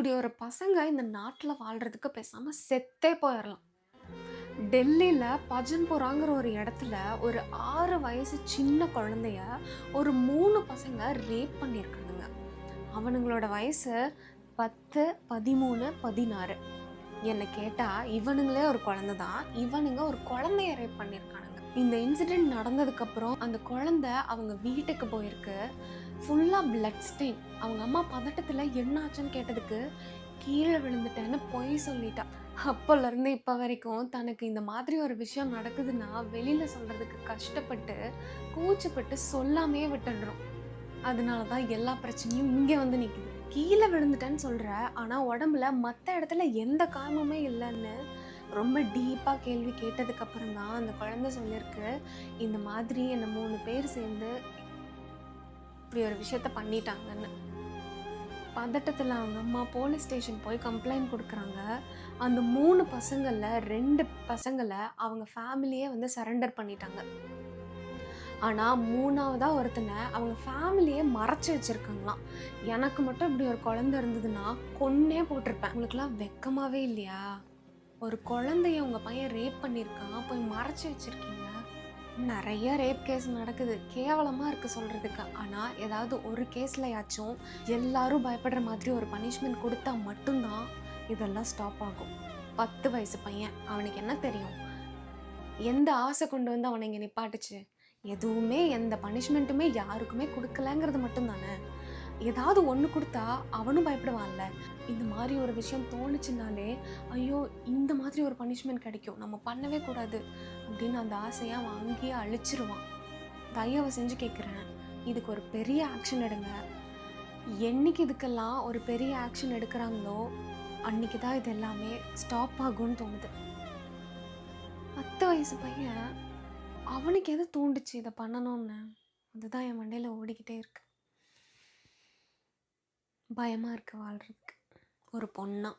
இப்படி ஒரு பசங்க இந்த நாட்டில் வாழ்கிறதுக்கு பேசாமல் செத்தே போயிடலாம். டெல்லியில் பஜன்புராங்கிற ஒரு இடத்துல ஒரு 6 வயசு சின்ன குழந்தைய ஒரு 3 பசங்க ரேப் பண்ணியிருக்கானுங்க. அவனுங்களோட வயசு 10, 13, 16. என்னை கேட்டால் இவனுங்களே ஒரு குழந்தை தான். இவனுங்க ஒரு குழந்தைய ரேப் பண்ணியிருக்கானுங்க. இந்த இன்சிடெண்ட் நடந்ததுக்கப்புறம் அந்த குழந்தை அவங்க வீட்டுக்கு போயிருக்கு. ஃபுல்லாக பிளட் ஸ்டெயின். அவங்க அம்மா பதட்டத்தில் என்ன ஆச்சுன்னு கேட்டதுக்கு கீழே விழுந்துட்டேன்னு பொய் சொல்லிட்டா. அப்போலேருந்து இப்போ வரைக்கும் தனக்கு இந்த மாதிரி ஒரு விஷயம் நடக்குதுன்னா வெளியில் சொல்கிறதுக்கு கஷ்டப்பட்டு கூச்சப்பட்டு சொல்லாமே விட்டுடுறோம். அதனால தான் எல்லா பிரச்சனையும் இங்கே வந்து நிற்குது. கீழே விழுந்துட்டேன்னு சொல்கிற, ஆனால் உடம்புல மற்ற இடத்துல எந்த காயமுமே இல்லைன்னு ரொம்ப டீப்பாக கேள்வி கேட்டதுக்கப்புறம் தான் அந்த குழந்தை சொல்லியிருக்கு, இந்த மாதிரி என்னை 3 பேர் சேர்ந்து இப்படி ஒரு விஷயத்த பண்ணிட்டாங்கன்னு. பதட்டத்தில் அவங்க அம்மா போலீஸ் ஸ்டேஷன் போய் கம்ப்ளைண்ட் கொடுக்குறாங்க. அந்த 3 பசங்களில் 2 பசங்களை அவங்க ஃபேமிலியே வந்து சரண்டர் பண்ணிட்டாங்க. ஆனால் 3ஆவதா ஒருத்தனை அவங்க ஃபேமிலியே மறைச்சி வச்சுருக்காங்களாம். எனக்கு மட்டும் இப்படி ஒரு குழந்தை இருந்ததுன்னா கொன்னே போட்டிருப்பேன். உங்களுக்குலாம் வெக்கமாகவே இல்லையா? ஒரு குழந்தைய உங்கள் பையன் ரேப் பண்ணியிருக்கான், போய் மறைச்சி வச்சுருக்கீங்க. நிறைய ரேப் கேஸ் நடக்குது, கேவலமாக இருக்குது சொல்கிறதுக்கு. ஆனால் ஏதாவது ஒரு கேஸ்லையாச்சும் எல்லாரும் பயப்படுற மாதிரி ஒரு பனிஷ்மெண்ட் கொடுத்தா மட்டும்தான் இதெல்லாம் ஸ்டாப் ஆகும். 10 வயசு பையன், அவனுக்கு என்ன தெரியும்? எந்த ஆசை கொண்டு வந்து அவனை இங்கே நிப்பாட்டுச்சு? எதுவுமே எந்த பனிஷ்மெண்ட்டுமே யாருக்குமே கொடுக்கலங்கிறது மட்டும்தானே. ஏதாவது ஒன்று கொடுத்தா அவனும் பயப்படுவான்ல. இந்த மாதிரி ஒரு விஷயம் தோணுச்சுனாலே ஐயோ இந்த மாதிரி ஒரு பனிஷ்மெண்ட் கிடைக்கும், நம்ம பண்ணவே கூடாது அப்படின்னு அந்த ஆசையை அவன் அங்கேயே அழிச்சிருவான். தயவு செஞ்சு கேட்குறேன், இதுக்கு ஒரு பெரிய ஆக்ஷன் எடுங்க. என்னைக்கு இதுக்கெல்லாம் ஒரு பெரிய ஆக்ஷன் எடுக்கிறாங்களோ அன்னைக்கு தான் இது எல்லாமே ஸ்டாப் ஆகும்னு தோணுது. 10 வயசு பையன், அவனுக்கு எது தூண்டுச்சு இதை பண்ணணும்னு? அதுதான் என் மண்டையில் ஓடிக்கிட்டே இருக்கு. பயமாக இருக்குது வாழ்கிறதுக்கு ஒரு பொண்ணா.